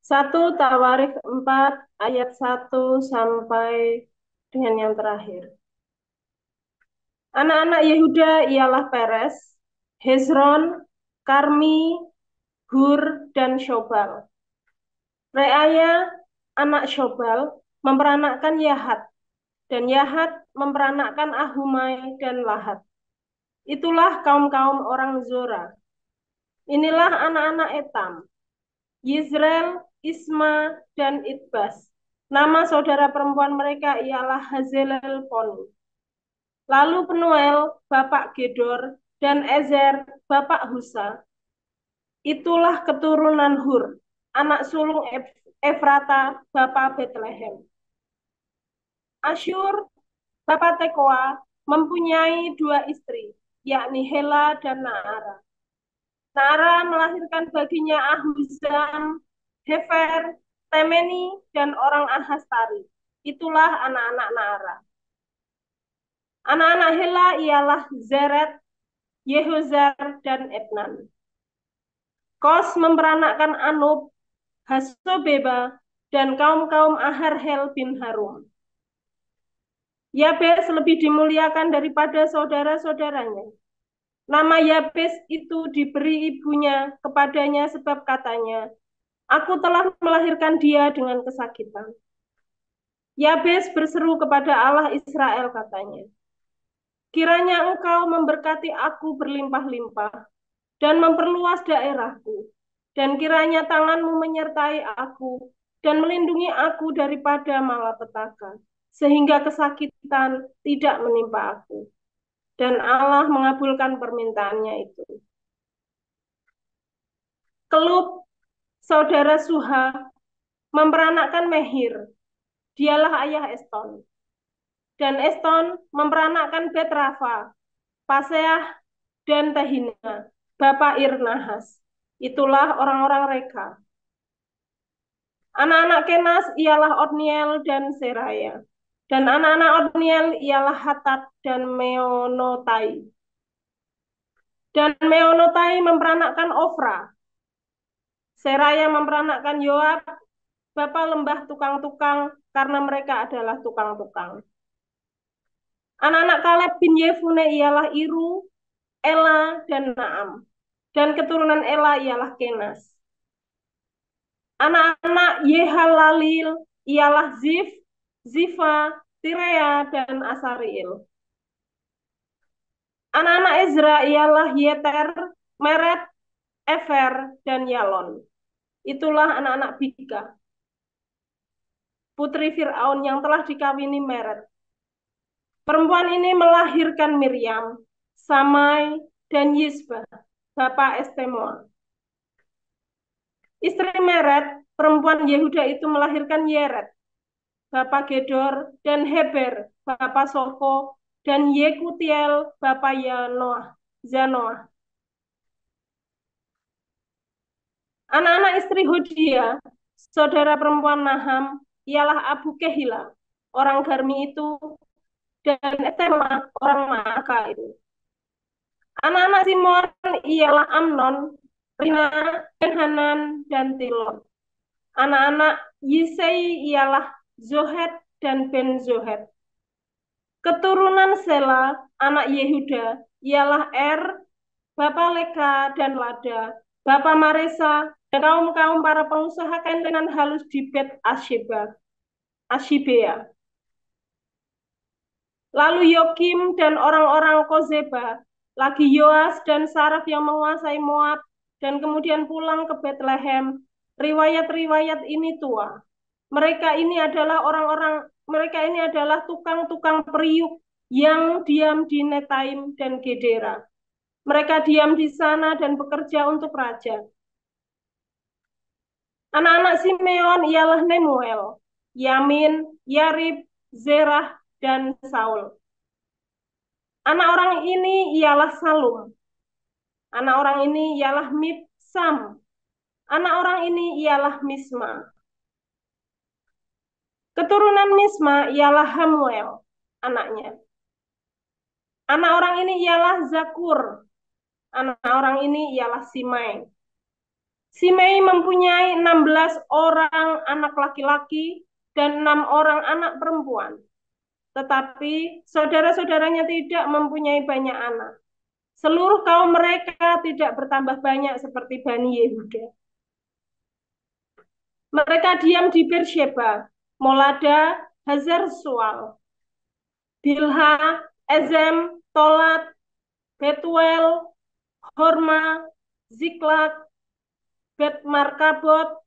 1 Tawarikh 4 ayat 1 sampai dengan yang terakhir. Anak-anak Yehuda ialah Peres, Hezron, Karmi, Hur, dan Shobal. Reaya, anak Shobal, memperanakkan Yahat, dan Yahat memperanakkan Ahumai dan Lahat. Itulah kaum-kaum orang Zora. Inilah anak-anak Etam, Yizreel, Isma, dan Idbas. Nama saudara perempuan mereka ialah Hazelel Poni. Lalu Penuel, bapak Gedor, dan Ezer, bapak Husa. Itulah keturunan Hur, anak sulung Efrata, bapak Bethlehem. Asyur, bapak Tekoa, mempunyai dua istri, yakni Hela dan Naara. Naara melahirkan baginya Ahuzam, Hefer, Temeni, dan orang Ahastari. Itulah anak-anak Naara. Anak-anak Hela ialah Zeret, Yehuzar, dan Etnan. Kos memperanakkan Anub, Hasobeba, dan kaum-kaum Aharhel bin Harum. Yabes lebih dimuliakan daripada saudara-saudaranya. Nama Yabes itu diberi ibunya kepadanya sebab katanya, aku telah melahirkan dia dengan kesakitan. Yabes berseru kepada Allah Israel katanya, kiranya engkau memberkati aku berlimpah-limpah dan memperluas daerahku, dan kiranya tanganmu menyertai aku dan melindungi aku daripada malapetaka, sehingga kesakitan tidak menimpa aku. Dan Allah mengabulkan permintaannya itu. Kelub, saudara Suha, memperanakkan Mehir, dialah ayah Eston. Dan Eston memperanakkan Betrafa, Paseah, dan Tehina, bapak Irnahas. Itulah orang-orang Reka. Anak-anak Kenas ialah Otniel dan Seraya. Dan anak-anak Otniel ialah Hatat dan Meonotai. Dan Meonotai memperanakkan Ofra. Seraya memperanakkan Yoab, bapak lembah tukang-tukang, karena mereka adalah tukang-tukang. Anak-anak Kaleb bin Yefune ialah Iru, Ela, dan Naam. Dan keturunan Ela ialah Kenas. Anak-anak Yehalalil ialah Zif, Zifa, Tirea, dan Asariel. Anak-anak Ezra ialah Yeter, Meret, Efer, dan Yalon. Itulah anak-anak Bika, putri Fir'aun yang telah dikawini Meret. Perempuan ini melahirkan Miriam, Samai, dan Yisbah, bapak Estemoa. Istri Meret, perempuan Yehuda itu melahirkan Yeret, bapak Gedor, dan Heber, bapak Soko, dan Yekutiel, bapak Zanoah. Anak-anak istri Hodia, saudara perempuan Naham, ialah Abu Kehila, orang Garmi itu, dan Etema, orang Maaka itu. Anak-anak Simon ialah Amnon, Rina, Hanan, dan Tilon. Anak-anak Yisei ialah Zohet dan Ben Zohet. Keturunan Sela, anak Yehuda, ialah Er, Bapak Leka dan Lada, Bapak Maresa, dan kaum-kaum para pengusaha kain tenan halus di Bet Ashibea. Lalu Yokim dan orang-orang Kozeba, lagi Yoas dan Saraf yang menguasai Moab, dan kemudian pulang ke Bethlehem. Riwayat-riwayat ini tua. Mereka ini adalah tukang-tukang periuk yang diam di Netaim dan Gedera. Mereka diam di sana dan bekerja untuk raja. Anak-anak Simeon ialah Nemuel, Yamin, Yarib, Zerah, dan Saul. Anak orang ini ialah Salum. Anak orang ini ialah Mibsam. Anak orang ini ialah Misma. Keturunan Misma ialah Hamuel, anaknya. Anak orang ini ialah Zakur. Anak orang ini ialah Simei. Simei mempunyai 16 orang anak laki-laki dan 6 orang anak perempuan. Tetapi saudara-saudaranya tidak mempunyai banyak anak. Seluruh kaum mereka tidak bertambah banyak seperti Bani Yehuda. Mereka diam di Beersheba, Molada, Hazar Sual, Bilha, Ezem, Tolat, Betuel, Horma, Ziklag, Bet Markabot,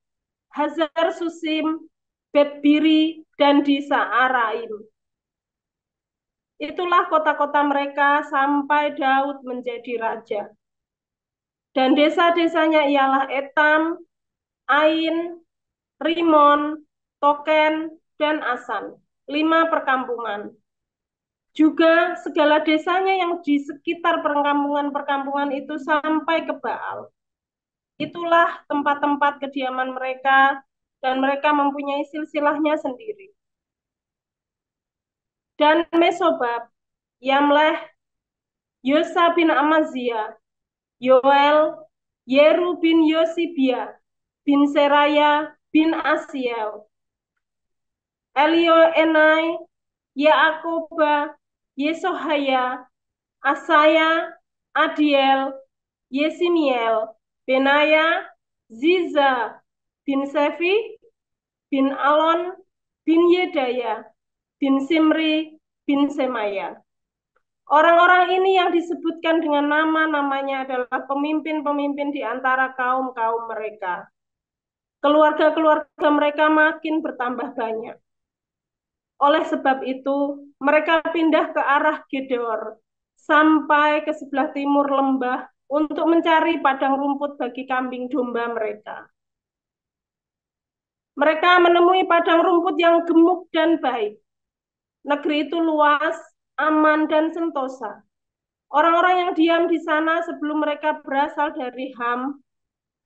Hazar Susim, Bet Biri, dan di Saaraim. Itulah kota-kota mereka sampai Daud menjadi raja. Dan desa-desanya ialah Etam, Ain, Rimon, Token, dan Asan. 5 perkampungan. Juga segala desanya yang di sekitar perkampungan-perkampungan itu sampai ke Baal. Itulah tempat-tempat kediaman mereka, dan mereka mempunyai silsilahnya sendiri. Dan Mesobab, Yamleh, Yosa bin Amazia, Yoel, Yeru bin Yosibia, bin Seraya, bin Asiel, Elioenai, Yaakoba, Yesohaya, Asaya, Adiel, Yesimiel, Benaya, Ziza, bin Sefi, bin Alon, bin Yedaya, bin Simri, bin Semaya. Orang-orang ini yang disebutkan dengan nama-namanya adalah pemimpin-pemimpin di antara kaum-kaum mereka. Keluarga-keluarga mereka makin bertambah banyak. Oleh sebab itu, mereka pindah ke arah Gedor, sampai ke sebelah timur lembah untuk mencari padang rumput bagi kambing domba mereka. Mereka menemui padang rumput yang gemuk dan baik. Negeri itu luas, aman, dan sentosa. Orang-orang yang diam di sana sebelum mereka berasal dari Ham.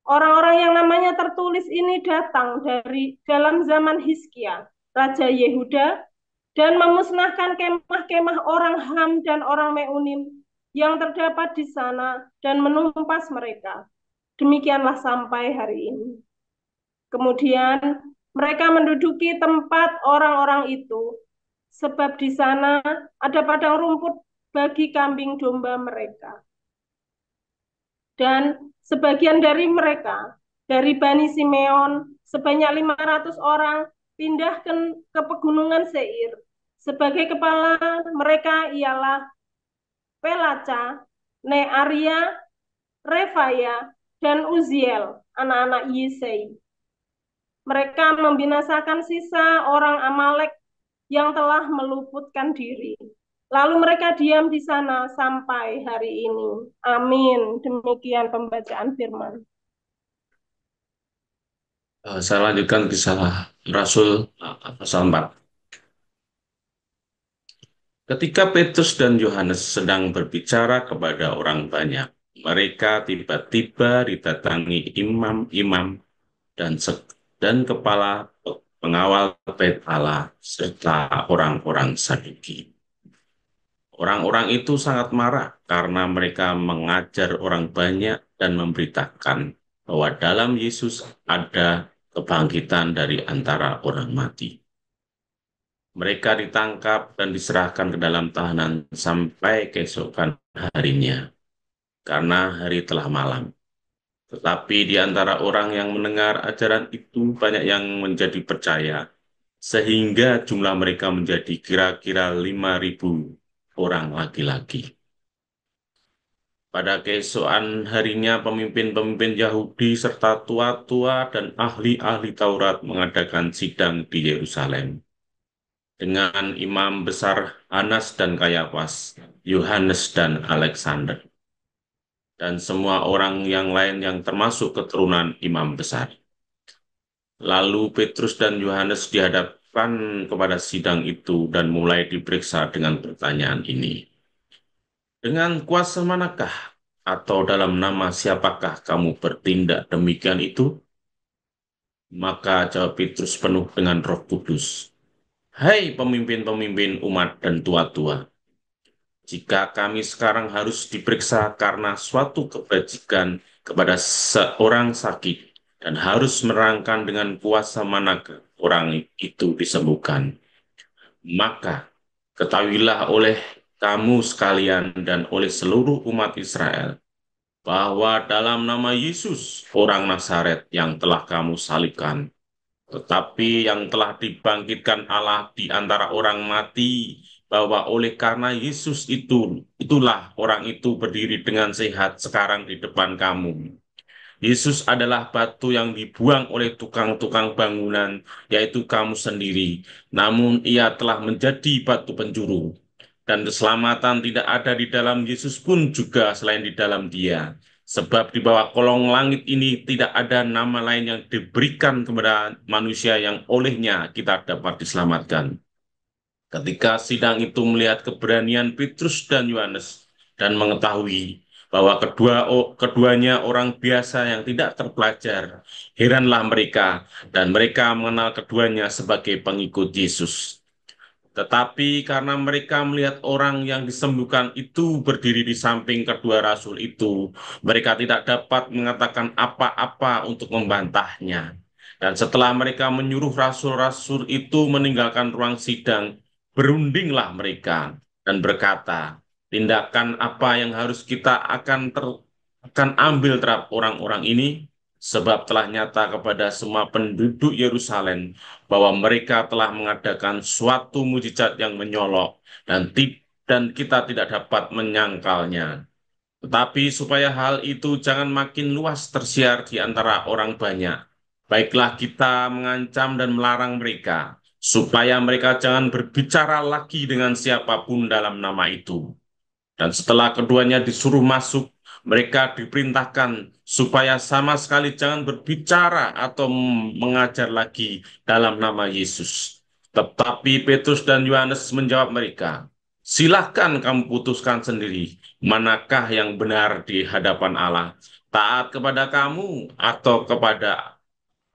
Orang-orang yang namanya tertulis ini datang dari dalam zaman Hizkia, Raja Yehuda, dan memusnahkan kemah-kemah orang Ham dan orang Meunim yang terdapat di sana dan menumpas mereka. Demikianlah sampai hari ini. Kemudian mereka menduduki tempat orang-orang itu, sebab di sana ada padang rumput bagi kambing domba mereka. Dan sebagian dari mereka, dari Bani Simeon, sebanyak 500 orang pindah ke pegunungan Seir. Sebagai kepala mereka ialah Pelaca, Nearia, Refaya, dan Uziel, anak-anak Yisei. Mereka membinasakan sisa orang Amalek yang telah meluputkan diri. Lalu mereka diam di sana sampai hari ini. Amin. Demikian pembacaan firman. Saya lanjutkan kisah Rasul pasal 4. Ketika Petrus dan Yohanes sedang berbicara kepada orang banyak, mereka tiba-tiba didatangi imam-imam dan kepala pengawal bait Allah serta orang-orang Saduki. Orang-orang itu sangat marah karena mereka mengajar orang banyak dan memberitakan bahwa dalam Yesus ada kebangkitan dari antara orang mati. Mereka ditangkap dan diserahkan ke dalam tahanan sampai keesokan harinya, karena hari telah malam. Tetapi di antara orang yang mendengar ajaran itu banyak yang menjadi percaya, sehingga jumlah mereka menjadi kira-kira 5.000 orang laki-laki. Pada keesokan harinya pemimpin-pemimpin Yahudi serta tua-tua dan ahli-ahli Taurat mengadakan sidang di Yerusalem dengan imam besar Hanas dan Kayafas, Yohanes dan Alexander, dan semua orang yang lain yang termasuk keturunan imam besar. Lalu Petrus dan Yohanes dihadapkan kepada sidang itu dan mulai diperiksa dengan pertanyaan ini. Dengan kuasa manakah atau dalam nama siapakah kamu bertindak demikian itu? Maka jawab Petrus penuh dengan Roh Kudus. Hai pemimpin-pemimpin umat dan tua-tua, jika kami sekarang harus diperiksa karena suatu kebajikan kepada seorang sakit dan harus menerangkan dengan kuasa mana orang itu disembuhkan. Maka ketahuilah oleh kamu sekalian dan oleh seluruh umat Israel bahwa dalam nama Yesus, orang Nazaret yang telah kamu salibkan, tetapi yang telah dibangkitkan Allah di antara orang mati, bahwa oleh karena Yesus itulah orang itu berdiri dengan sehat sekarang di depan kamu. Yesus adalah batu yang dibuang oleh tukang-tukang bangunan, yaitu kamu sendiri. Namun ia telah menjadi batu penjuru. Dan keselamatan tidak ada di dalam Yesus pun juga selain di dalam Dia. Sebab di bawah kolong langit ini tidak ada nama lain yang diberikan kepada manusia yang olehnya kita dapat diselamatkan. Ketika sidang itu melihat keberanian Petrus dan Yohanes dan mengetahui bahwa keduanya orang biasa yang tidak terpelajar, heranlah mereka dan mereka mengenal keduanya sebagai pengikut Yesus. Tetapi karena mereka melihat orang yang disembuhkan itu berdiri di samping kedua rasul itu, mereka tidak dapat mengatakan apa-apa untuk membantahnya. Dan setelah mereka menyuruh rasul-rasul itu meninggalkan ruang sidang, berundinglah mereka dan berkata, tindakan apa yang harus kita akan ambil terhadap orang-orang ini, sebab telah nyata kepada semua penduduk Yerusalem bahwa mereka telah mengadakan suatu mujizat yang menyolok dan kita tidak dapat menyangkalnya. Tetapi supaya hal itu jangan makin luas tersiar di antara orang banyak, baiklah kita mengancam dan melarang mereka, supaya mereka jangan berbicara lagi dengan siapapun dalam nama itu. Dan setelah keduanya disuruh masuk, mereka diperintahkan supaya sama sekali jangan berbicara atau mengajar lagi dalam nama Yesus. Tetapi Petrus dan Yohanes menjawab mereka, silahkan kamu putuskan sendiri, manakah yang benar di hadapan Allah, taat kepada kamu atau kepada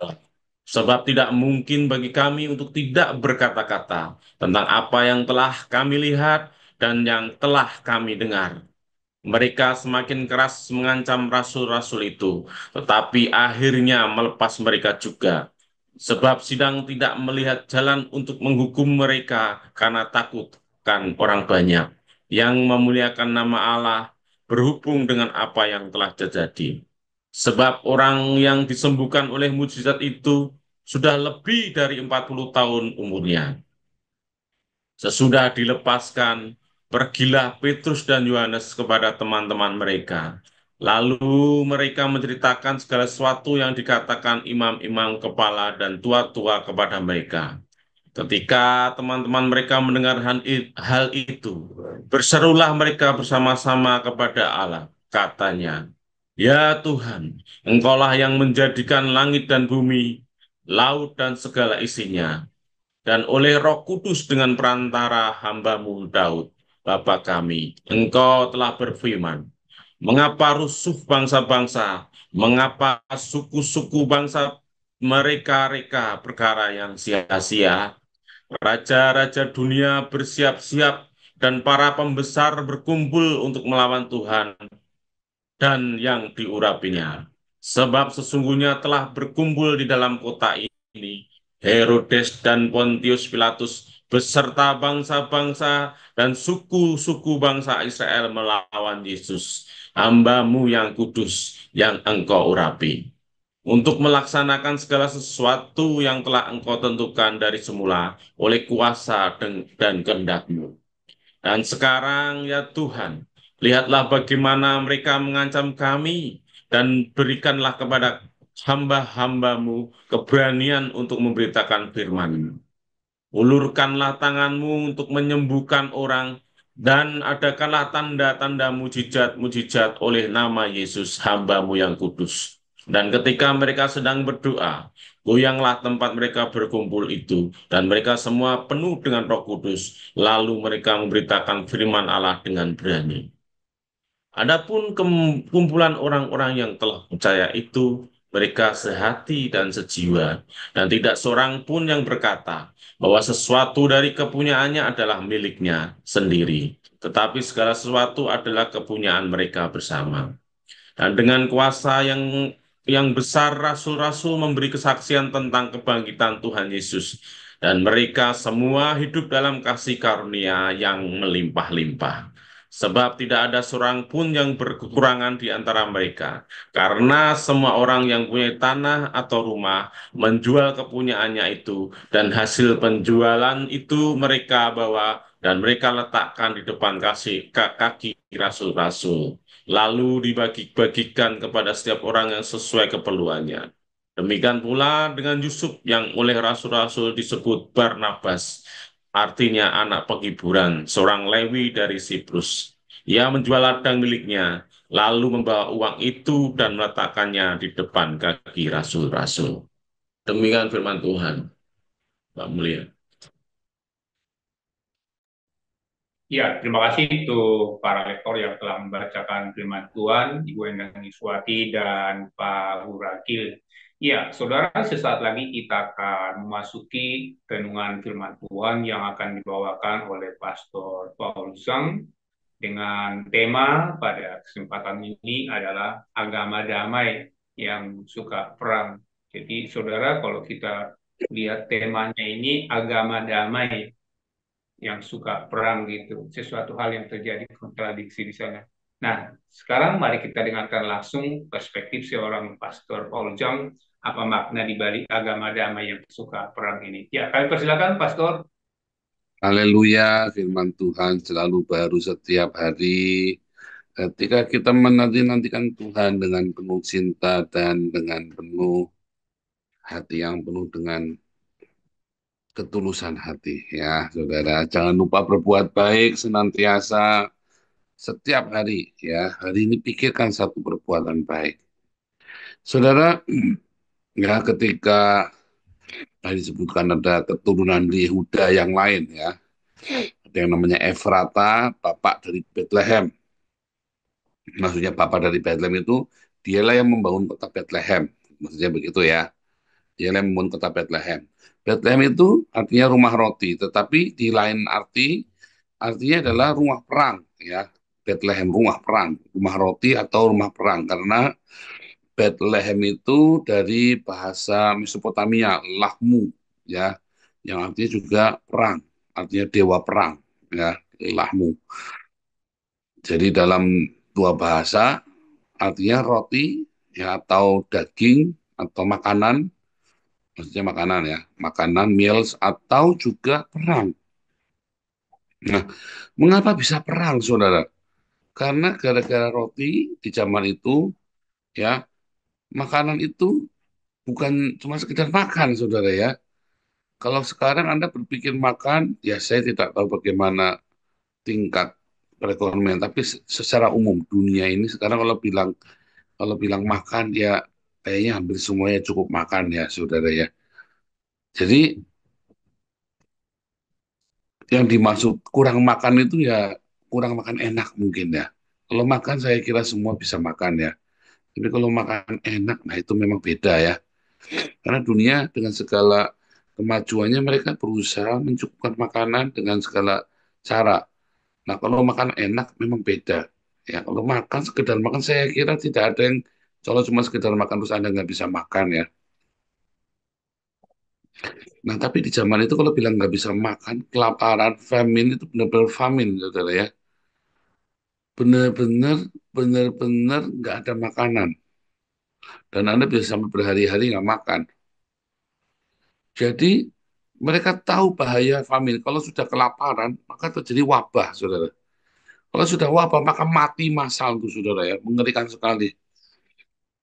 Allah. Sebab tidak mungkin bagi kami untuk tidak berkata-kata tentang apa yang telah kami lihat dan yang telah kami dengar. Mereka semakin keras mengancam rasul-rasul itu, tetapi akhirnya melepas mereka juga. Sebab sidang tidak melihat jalan untuk menghukum mereka karena takut kan orang banyak yang memuliakan nama Allah berhubung dengan apa yang telah terjadi. Sebab orang yang disembuhkan oleh mujizat itu sudah lebih dari 40 tahun umurnya. Sesudah dilepaskan, pergilah Petrus dan Yohanes kepada teman-teman mereka. Lalu mereka menceritakan segala sesuatu yang dikatakan imam-imam kepala dan tua-tua kepada mereka. Ketika teman-teman mereka mendengar hal itu, berserulah mereka bersama-sama kepada Allah. Katanya, ya Tuhan, Engkaulah yang menjadikan langit dan bumi, laut dan segala isinya, dan oleh Roh Kudus dengan perantara hambamu Daud, Bapa kami, Engkau telah berfirman, mengapa rusuh bangsa-bangsa, mengapa suku-suku bangsa mereka-reka perkara yang sia-sia, raja-raja dunia bersiap-siap, dan para pembesar berkumpul untuk melawan Tuhan dan yang diurapinya. Sebab sesungguhnya telah berkumpul di dalam kota ini Herodes dan Pontius Pilatus beserta bangsa-bangsa dan suku-suku bangsa Israel melawan Yesus, hambamu yang kudus yang engkau urapi, untuk melaksanakan segala sesuatu yang telah engkau tentukan dari semula oleh kuasa dan kehendak-Mu. Dan sekarang ya Tuhan, lihatlah bagaimana mereka mengancam kami dan berikanlah kepada hamba-hambamu keberanian untuk memberitakan firman. Ulurkanlah tanganmu untuk menyembuhkan orang dan adakanlah tanda-tanda mujizat-mujizat oleh nama Yesus hambamu yang kudus. Dan ketika mereka sedang berdoa, goyanglah tempat mereka berkumpul itu, dan mereka semua penuh dengan Roh Kudus. Lalu mereka memberitakan firman Allah dengan berani. Adapun kumpulan orang-orang yang telah percaya itu, mereka sehati dan sejiwa, dan tidak seorang pun yang berkata bahwa sesuatu dari kepunyaannya adalah miliknya sendiri, tetapi segala sesuatu adalah kepunyaan mereka bersama. Dan dengan kuasa yang yang besar rasul-rasul memberi kesaksian tentang kebangkitan Tuhan Yesus. Dan mereka semua hidup dalam kasih karunia yang melimpah-limpah. Sebab tidak ada seorang pun yang berkekurangan di antara mereka. Karena semua orang yang punya tanah atau rumah menjual kepunyaannya itu. Dan hasil penjualan itu mereka bawa dan mereka letakkan di depan kaki rasul-rasul lalu dibagi-bagikan kepada setiap orang yang sesuai keperluannya. Demikian pula dengan Yusuf yang oleh rasul-rasul disebut Barnabas, artinya anak penghiburan, seorang Lewi dari Siprus. Ia menjual ladang miliknya, lalu membawa uang itu dan meletakkannya di depan kaki rasul-rasul. Demikian firman Tuhan, Pak Mulia. Ya, terima kasih untuk para lektor yang telah membacakan firman Tuhan, Ibu Endang Iswati dan Pak Hurakil. Ya, saudara, sesaat lagi kita akan memasuki renungan firman Tuhan yang akan dibawakan oleh Pastor Paul Zhang dengan tema pada kesempatan ini adalah agama damai yang suka perang. Jadi, saudara, kalau kita lihat temanya ini agama damai yang suka perang gitu, sesuatu hal yang terjadi kontradiksi di sana. Nah, sekarang mari kita dengarkan langsung perspektif seorang Pastor Paul Jong, apa makna di balik agama damai yang suka perang ini. Ya, kami persilakan Pastor. Haleluya, firman Tuhan selalu baru setiap hari. Ketika kita menanti-nantikan Tuhan dengan penuh cinta dan dengan penuh hati yang penuh dengan ketulusan hati, ya, saudara. Jangan lupa berbuat baik senantiasa setiap hari, ya. Hari ini pikirkan satu perbuatan baik. Saudara, ya, ketika tadi disebutkan ada keturunan Yehuda yang lain, ya. Ada yang namanya Efrata, bapak dari Bethlehem. Maksudnya bapak dari Bethlehem itu dialah yang membangun kota Bethlehem. Maksudnya begitu ya. Dialah yang membangun kota Bethlehem. Bethlehem itu artinya rumah roti, tetapi di lain artinya adalah rumah perang ya. Bethlehem rumah perang, rumah roti atau rumah perang karena Bethlehem itu dari bahasa Mesopotamia, Lahmu ya, yang artinya juga perang, artinya dewa perang ya, Lahmu. Jadi dalam dua bahasa artinya roti ya atau daging atau makanan, maksudnya makanan ya, makanan meals atau juga perang. Nah, mengapa bisa perang, saudara? Karena gara-gara roti di zaman itu ya, makanan itu bukan cuma sekedar makan, saudara ya. Kalau sekarang Anda berpikir makan, ya saya tidak tahu bagaimana tingkat perekonomian, tapi secara umum dunia ini sekarang kalau bilang makan ya kayaknya hampir semuanya cukup makan ya saudara ya. Jadi yang dimaksud kurang makan itu ya kurang makan enak mungkin ya. Kalau makan saya kira semua bisa makan ya. Tapi kalau makan enak, nah itu memang beda ya. Karena dunia dengan segala kemajuannya mereka berusaha mencukupkan makanan dengan segala cara. Nah kalau makan enak memang beda. Ya kalau makan sekedar makan saya kira tidak ada yang kalau cuma sekedar makan terus Anda nggak bisa makan ya. Nah, tapi di zaman itu kalau bilang nggak bisa makan, kelaparan, famine itu benar-benar famine, saudara ya. Benar-benar, benar-benar nggak ada makanan. Dan Anda bisa sampai berhari-hari nggak makan. Jadi, mereka tahu bahaya famine. Kalau sudah kelaparan, maka terjadi wabah, saudara. Kalau sudah wabah, maka mati massal itu, saudara ya. Mengerikan sekali.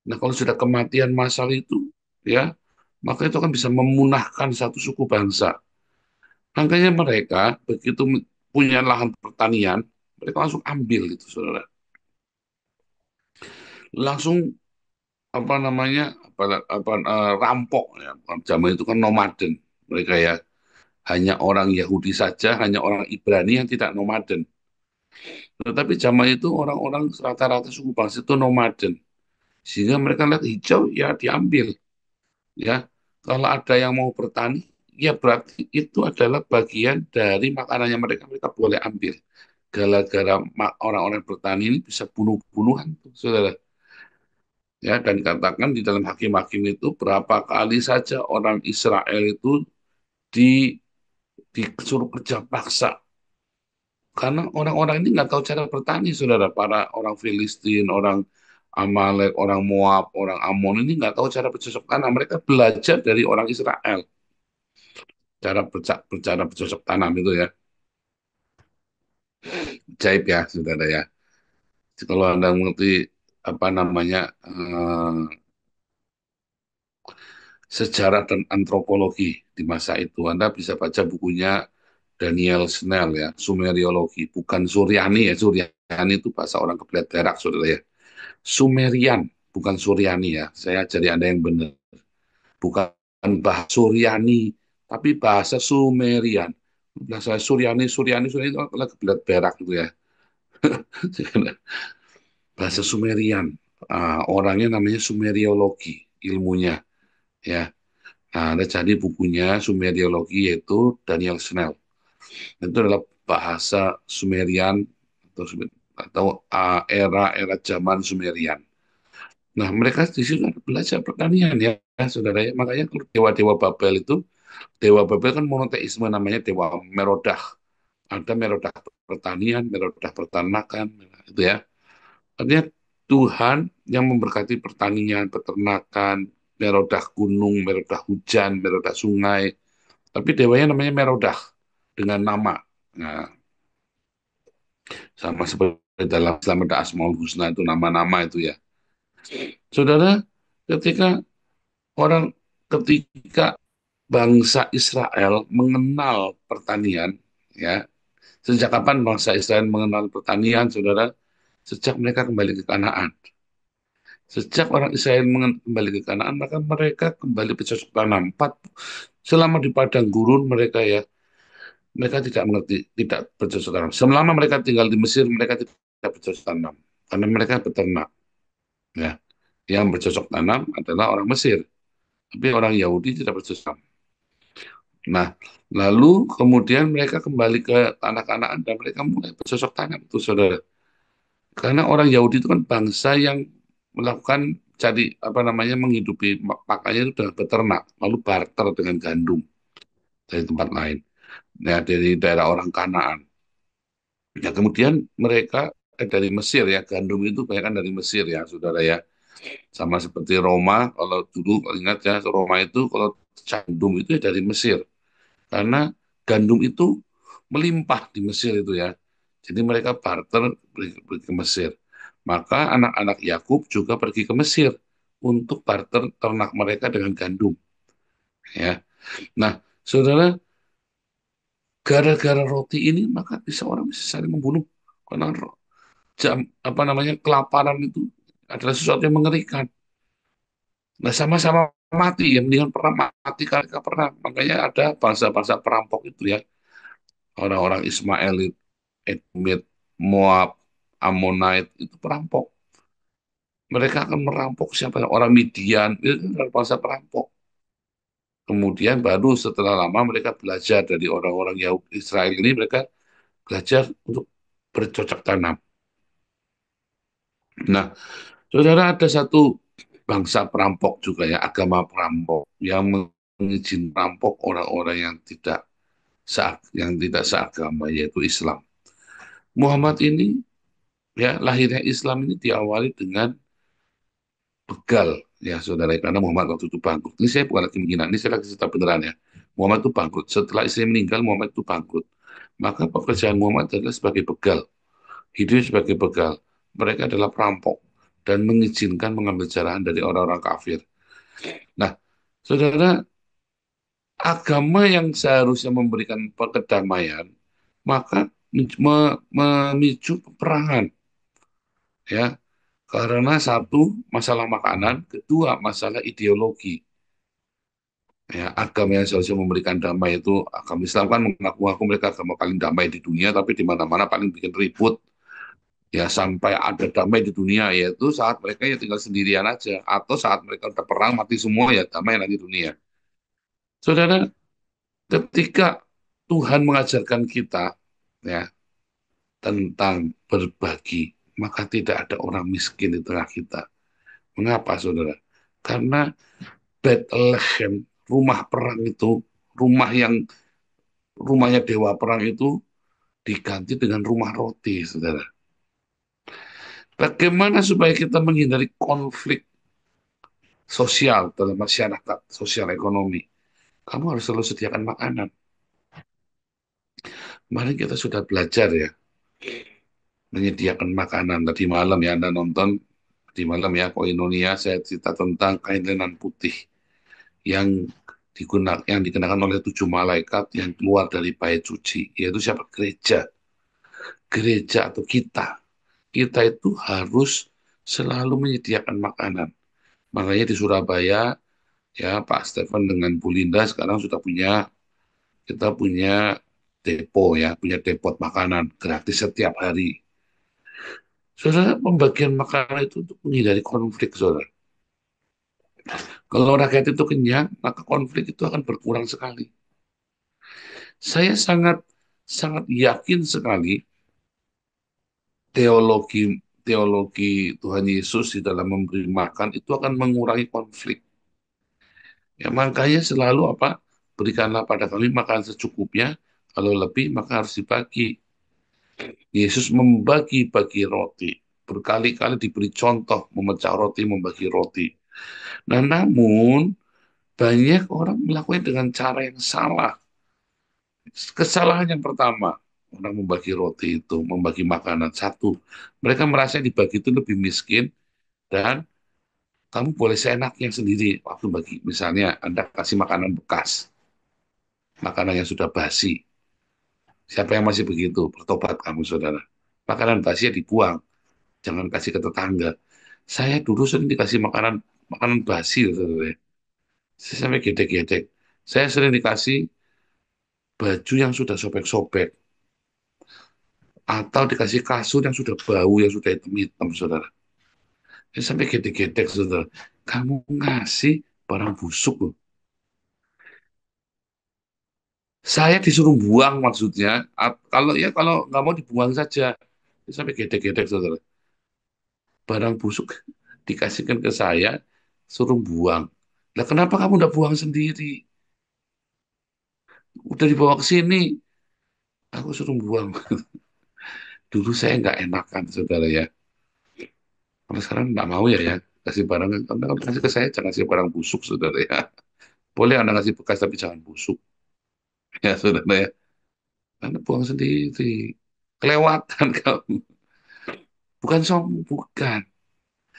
Nah, kalau sudah kematian massal itu, ya, maka itu akan bisa memunahkan satu suku bangsa. Makanya mereka begitu punya lahan pertanian, mereka langsung ambil itu, saudara. Langsung apa namanya rampok ya. Zaman itu kan nomaden mereka ya. Hanya orang Yahudi saja, hanya orang Ibrani yang tidak nomaden. Tetapi zaman itu orang-orang rata-rata suku bangsa itu nomaden. Sehingga mereka lihat hijau ya diambil ya. Kalau ada yang mau bertani, ya berarti itu adalah bagian dari makanannya mereka. Mereka boleh ambil. Gara-gara orang-orang bertani ini bisa bunuh-bunuhan, saudara. Ya, dan katakan di dalam Hakim-Hakim itu berapa kali saja orang Israel itu di disuruh kerja paksa. Karena orang-orang ini nggak tahu cara bertani, saudara. Para orang Filistin, orang Amalek, orang Moab, orang Amon ini nggak tahu cara bercocok tanam. Mereka belajar dari orang Israel, cara bercocok tanam itu ya. Ajaib ya, saudara ya. Kalau Anda mengerti apa namanya sejarah dan antropologi di masa itu, Anda bisa baca bukunya Daniel Snell ya, Sumeriologi, bukan Suryani ya. Suryani itu bahasa orang kebelat perak, saudara ya. Sumerian, bukan Suryani ya. Saya jadi Anda yang benar. Bukan bahasa Suryani, tapi bahasa Sumerian. Bahasa Suryani, Suryani itu adalah kebelat perak gitu ya. Bahasa Sumerian. Orangnya namanya Sumeriologi, ilmunya ya. Nah, ada jadi bukunya Sumeriologi yaitu Daniel Snell. Itu adalah bahasa Sumerian atau era-era zaman Sumerian. Nah, mereka di situ kan belajar pertanian ya, saudara ya. Makanya kalau dewa-dewa Babel itu, dewa Babel kan monoteisme namanya dewa Merodah. Ada Merodah pertanian, Merodah peternakan, itu ya. Artinya Tuhan yang memberkati pertanian, peternakan, Merodah gunung, Merodah hujan, Merodah sungai. Tapi dewanya namanya Merodah dengan nama. Nah, sama seperti dalam Islam ada Asmaul Husna itu nama-nama itu ya. Saudara, ketika orang ketika bangsa Israel mengenal pertanian, ya, sejak kapan bangsa Israel mengenal pertanian, saudara? Sejak mereka kembali ke Kanaan. Sejak orang Israel kembali ke Kanaan, maka mereka kembali bercocok tanam. Selama di padang gurun mereka ya, mereka tidak mengerti, tidak bercocok tanam. Selama mereka tinggal di Mesir, mereka tidak bercocok tanam. Karena mereka beternak. Ya. Yang bercocok tanam adalah orang Mesir. Tapi orang Yahudi tidak bercocok tanam. Nah, lalu kemudian mereka kembali ke tanah Kanaan dan mereka mulai bercocok tanam itu, saudara. Karena orang Yahudi itu kan bangsa yang melakukan cari apa namanya menghidupi makanya itu dengan beternak, lalu barter dengan gandum dari tempat lain, ya dari daerah orang Kanaan. Ya kemudian mereka dari Mesir ya, gandum itu banyak kan dari Mesir ya, saudara ya. Sama seperti Roma, kalau dulu kalau ingat ya, Roma itu kalau gandum itu ya dari Mesir. Karena gandum itu melimpah di Mesir itu ya. Jadi mereka barter pergi ke Mesir. Maka anak-anak Yakub juga pergi ke Mesir untuk barter ternak mereka dengan gandum. Ya, nah saudara, gara-gara roti ini maka bisa orang bisa saling membunuh karena apa namanya kelaparan itu adalah sesuatu yang mengerikan. Nah sama-sama mati ya, mendingan pernah mati karena perang. Makanya ada bangsa-bangsa perampok itu ya, orang-orang Ismailit, Edomit, Moab, Ammonite itu perampok. Mereka akan merampok siapa? Orang Midian, itu kan bangsa perampok. Kemudian baru setelah lama mereka belajar dari orang-orang Yahudi Israel ini, mereka belajar untuk bercocok tanam. Nah, saudara ada satu bangsa perampok juga ya, agama perampok yang mengizinkan perampok orang-orang yang tidak seagama yaitu Islam. Muhammad ini ya lahirnya Islam ini diawali dengan begal ya saudara karena Muhammad waktu itu bangkrut. Ini saya bukan lagi menghina, ini saya lagi cerita beneran ya. Muhammad itu bangkrut. Setelah istri meninggal Muhammad itu bangkrut. Maka pekerjaan Muhammad adalah sebagai begal, hidup sebagai begal. Mereka adalah perampok dan mengizinkan mengambil jarahan dari orang-orang kafir. Nah, saudara, agama yang seharusnya memberikan kedamaian, maka memicu peperangan, ya. Karena satu, masalah makanan, kedua, masalah ideologi. Ya, agama yang seharusnya memberikan damai itu, agama Islam kan mengaku-ngaku mereka agama paling damai di dunia, tapi di mana-mana paling bikin ribut. Ya, sampai ada damai di dunia, yaitu saat mereka ya tinggal sendirian aja. Atau saat mereka udah perang, mati semua, ya damai lagi dunia. Saudara, ketika Tuhan mengajarkan kita, ya, tentang berbagi, maka tidak ada orang miskin di tengah kita. Mengapa, saudara? Karena Bethlehem, rumah perang itu, rumah yang rumahnya dewa perang itu diganti dengan rumah roti, saudara. Bagaimana supaya kita menghindari konflik sosial dalam masyarakat, sosial ekonomi? Kamu harus selalu sediakan makanan. Kemarin kita sudah belajar ya, menyediakan makanan. Tadi malam ya, Anda nonton, di malam ya, Koinonia, saya cerita tentang kain lenan putih yang yang dikenakan oleh 7 malaikat yang keluar dari bait suci, yaitu siapa? Gereja. Gereja atau kita itu harus selalu menyediakan makanan. Makanya di Surabaya ya Pak Stephen dengan Bu Linda sekarang sudah kita punya depo ya, punya depot makanan gratis setiap hari. Saudara, pembagian makanan itu untuk menghindari konflik, saudara. Kalau rakyat itu kenyang, maka konflik itu akan berkurang sekali. Saya sangat sangat yakin sekali teologi teologi Tuhan Yesus di dalam memberi makan itu akan mengurangi konflik. Ya, makanya selalu apa? Berikanlah pada kami makan secukupnya, kalau lebih maka harus dibagi. Yesus membagi-bagi roti. Berkali-kali diberi contoh memecah roti, membagi roti. Nah, namun banyak orang melakukan dengan cara yang salah. Kesalahan yang pertama, orang membagi roti itu, membagi makanan. Satu, mereka merasa yang dibagi itu lebih miskin dan kamu boleh seenaknya sendiri waktu bagi. Misalnya, Anda kasih makanan bekas, makanan yang sudah basi. Siapa yang masih begitu? Bertobat kamu, saudara. Makanan basi ya dibuang, jangan kasih ke tetangga. Saya dulu sering dikasih makanan makanan basi, saudara. Saya sampai gedek-gedek. Saya sering dikasih baju yang sudah sobek-sobek, atau dikasih kasur yang sudah bau, yang sudah hitam-hitam, saudara. Saya sampai gedek-gedek, saudara. Kamu ngasih barang busuk loh. Saya disuruh buang maksudnya. Kalau ya kalau nggak mau dibuang saja. Saya sampai gedek-gedek, saudara. Barang busuk dikasihkan ke saya, suruh buang. Lah kenapa kamu udah buang sendiri? Udah dibawa ke sini, aku suruh buang. Dulu saya nggak enakan, saudara ya. Kalau sekarang nggak mau ya, kasih barang. Anda kan kasih ke saya, jangan kasih barang busuk, saudara ya. Boleh Anda kasih bekas, tapi jangan busuk. Ya, saudara ya. Anda buang sendiri. Kelewatan kamu. Bukan sombong, bukan.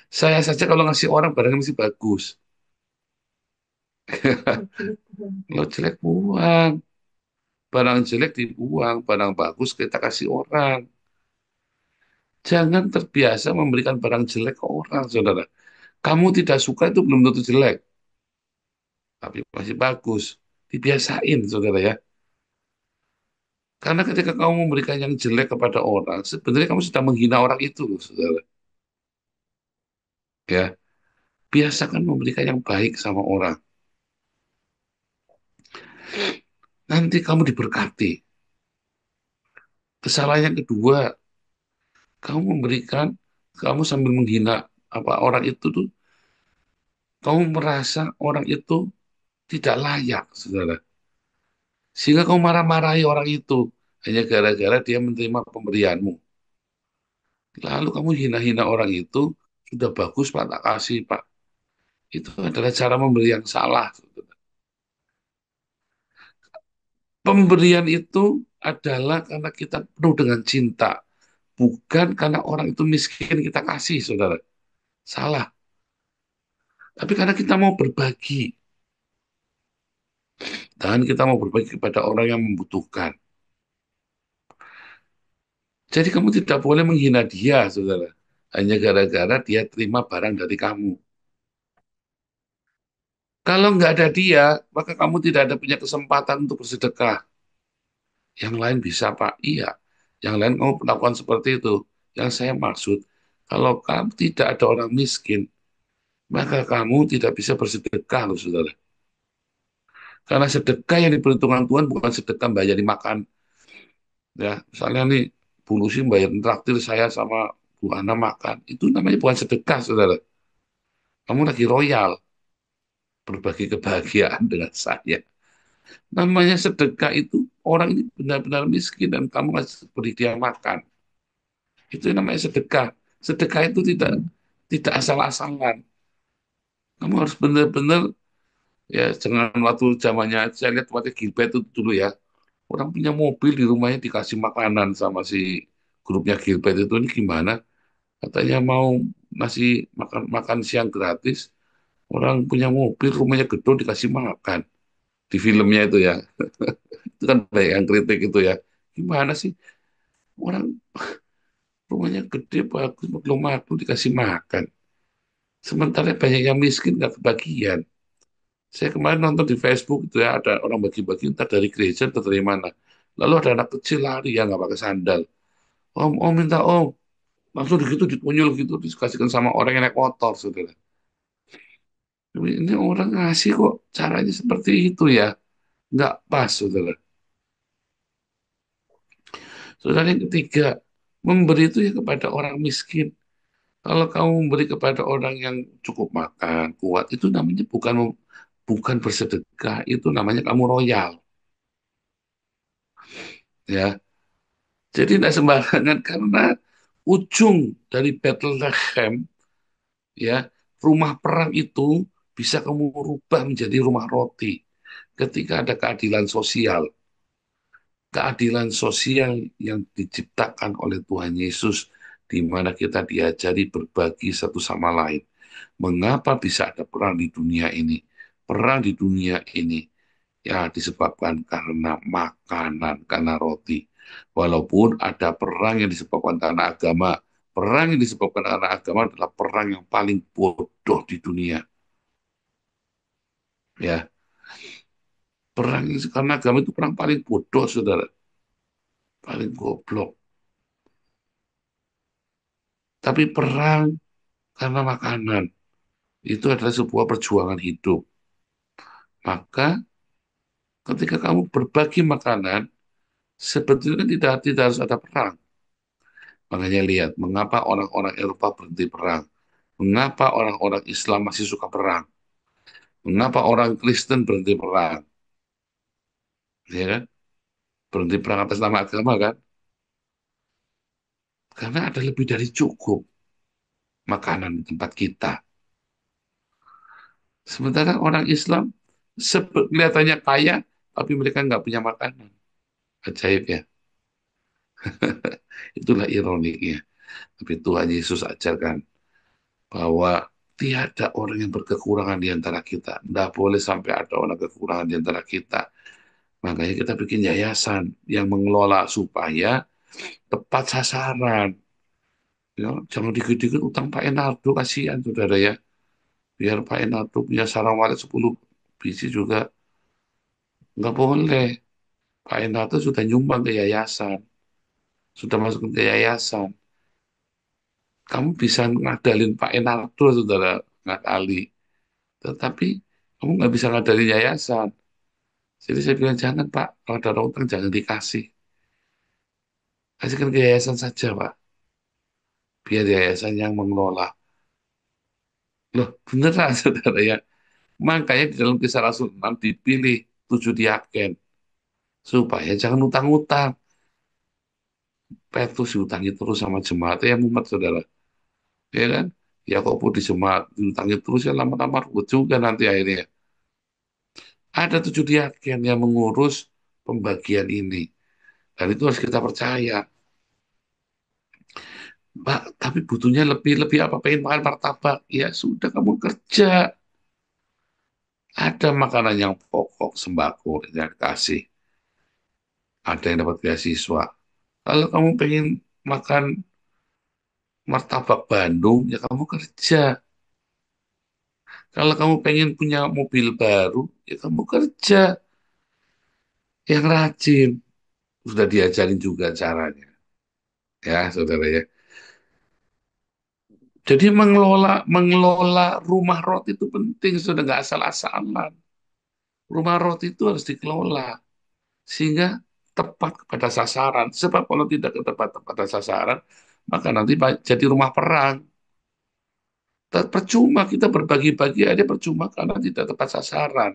Saya saja kalau ngasih orang barangnya mesti bagus. Kalau jelek buang. Barang jelek dibuang, barang bagus kita kasih orang. Jangan terbiasa memberikan barang jelek ke orang, saudara. Kamu tidak suka itu belum tentu jelek, tapi masih bagus. Dibiasain, saudara ya. Karena ketika kamu memberikan yang jelek kepada orang, sebenarnya kamu sedang menghina orang itu, saudara. Ya, biasakan memberikan yang baik sama orang. Nanti kamu diberkati. Kesalahan yang kedua, kamu memberikan, kamu sambil menghina apa orang itu tuh, kamu merasa orang itu tidak layak, saudara. Sehingga kamu marah-marahi orang itu hanya gara-gara dia menerima pemberianmu. Lalu kamu hina-hina orang itu, sudah bagus Pak, tak kasih Pak. Itu adalah cara memberi yang salah. Pemberian itu adalah karena kita penuh dengan cinta. Bukan karena orang itu miskin kita kasih, saudara. Salah. Tapi karena kita mau berbagi. Dan kita mau berbagi kepada orang yang membutuhkan. Jadi kamu tidak boleh menghina dia, saudara. Hanya gara-gara dia terima barang dari kamu. Kalau nggak ada dia, maka kamu tidak ada punya kesempatan untuk bersedekah. Yang lain bisa, Pak. Iya. Yang lain kamu melakukan seperti itu. Yang saya maksud, kalau kamu tidak ada orang miskin, maka kamu tidak bisa bersedekah, loh, saudara. Karena sedekah yang diperhitungkan Tuhan bukan sedekah bayar makan. Ya, misalnya nih, Bu Lucy bayar traktir saya sama Bu Ana makan. Itu namanya bukan sedekah, saudara. Kamu lagi royal, berbagi kebahagiaan dengan saya. Namanya sedekah itu orang ini benar-benar miskin dan kamu ngasih beri dia makan. Itu namanya sedekah. Sedekah itu tidak asal-asalan. Kamu harus benar-benar ya jangan waktu zamannya saya lihat waktu Gilbert itu dulu ya. Orang punya mobil di rumahnya dikasih makanan sama si grupnya Gilbert itu ini gimana? Katanya mau ngasih makan makan siang gratis. Orang punya mobil, rumahnya gedung dikasih makan di filmnya itu ya. Itu kan banyak yang kritik itu ya. Gimana sih orang rumahnya gede bagus belum mampu dikasih makan. Sementara banyak yang miskin nggak kebagian. Saya kemarin nonton di Facebook itu ya ada orang bagi-bagi entah dari gereja atau dari mana. Lalu ada anak kecil lari yang nggak pakai sandal. Om minta om. Langsung begitu dipunyul gitu dikasihkan sama orang yang naik motor, saudara. Ini orang ngasih kok caranya seperti itu ya. Nggak pas, saudara. Saudara yang ketiga, memberi itu ya kepada orang miskin. Kalau kamu memberi kepada orang yang cukup makan, kuat, itu namanya bukan bersedekah, itu namanya kamu royal, ya. Jadi tidak sembarangan karena ujung dari Bethlehem, ya, rumah perang itu bisa kamu rubah menjadi rumah roti ketika ada keadilan sosial yang diciptakan oleh Tuhan Yesus, di mana kita diajari berbagi satu sama lain. Mengapa bisa ada perang di dunia ini? Perang di dunia ini ya disebabkan karena makanan, karena roti. Walaupun ada perang yang disebabkan karena agama, perang yang disebabkan karena agama adalah perang yang paling bodoh di dunia. Ya, perang karena agama itu perang paling bodoh, saudara, paling goblok. Tapi perang karena makanan itu adalah sebuah perjuangan hidup. Maka ketika kamu berbagi makanan, sebetulnya tidak harus ada perang. Makanya lihat, mengapa orang-orang Eropa berhenti perang? Mengapa orang-orang Islam masih suka perang? Mengapa orang Kristen berhenti perang? Ya kan? Berhenti perang atas nama agama kan? Karena ada lebih dari cukup makanan di tempat kita. Sementara orang Islam kelihatannya kaya, tapi mereka nggak punya makanan. Ajaib ya. Itulah ironiknya. Tapi Tuhan Yesus ajarkan bahwa tiada orang yang berkekurangan di antara kita. Tidak boleh sampai ada orang kekurangan di antara kita. Makanya kita bikin yayasan yang mengelola supaya tepat sasaran. Ya, jangan dikit-dikit utang Pak Enardo, kasihan saudara ya. Biar Pak Enardo punya sarang walet 10 biji juga nggak boleh. Pak Enardo sudah nyumbang ke yayasan, sudah masuk ke yayasan. Kamu bisa ngadalin Pak Enardo, saudara, ngadali. Tetapi kamu nggak bisa ngadalin yayasan. Jadi saya bilang, jangan Pak, kalau ada utang jangan dikasih. Kasihkan ke yayasan saja Pak, biar yayasan yang mengelola. Loh, beneran saudara ya. Makanya di dalam Kisah Rasul 6 dipilih 7 diaken. Supaya jangan utang-utang. Petrus diutangi terus sama jemaat yang mumet saudara. Ya kan? Yakobus di jemaat diutangi terus ya lama-lama ribut juga nanti akhirnya. Ada 7 diaken yang mengurus pembagian ini. Dan itu harus kita percaya. Mbak, tapi butuhnya lebih apa? Pengen makan martabak. Ya sudah kamu kerja. Ada makanan yang pokok, sembako yang kasih. Ada yang dapat beasiswa. Kalau kamu pengen makan martabak Bandung, ya kamu kerja. Kalau kamu pengen punya mobil baru, ya kamu kerja. Yang rajin. Sudah diajarin juga caranya. Ya, saudara ya. Jadi mengelola rumah roti itu penting, sudah nggak asal-asalan. Rumah roti itu harus dikelola sehingga tepat kepada sasaran. Sebab kalau tidak tepat pada sasaran, maka nanti jadi rumah perang. Percuma kita berbagi-bagi ada percuma karena tidak tepat sasaran.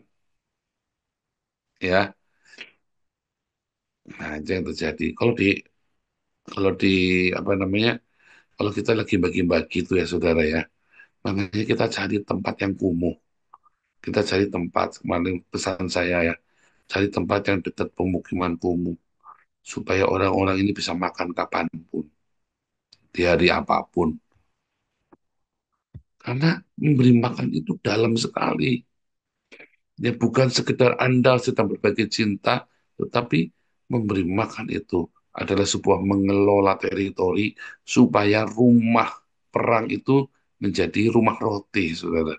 Ya, nah itu yang terjadi. Kalau di apa namanya, kalau kita lagi bagi-bagi itu ya saudara ya, makanya kita cari tempat yang kumuh. Kita cari tempat, kemarin pesan saya ya, cari tempat yang dekat pemukiman kumuh, supaya orang-orang ini bisa makan kapanpun, di hari apapun. Karena memberi makan itu dalam sekali. Ya bukan sekedar Anda sedang berbagi cinta, tetapi memberi makan itu adalah sebuah mengelola teritori supaya rumah perang itu menjadi rumah roti, saudara.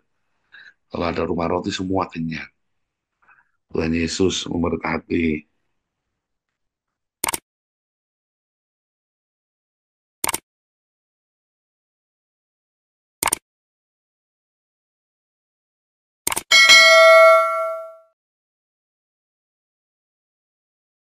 Kalau ada rumah roti semua kenyang. Tuhan Yesus memberkati.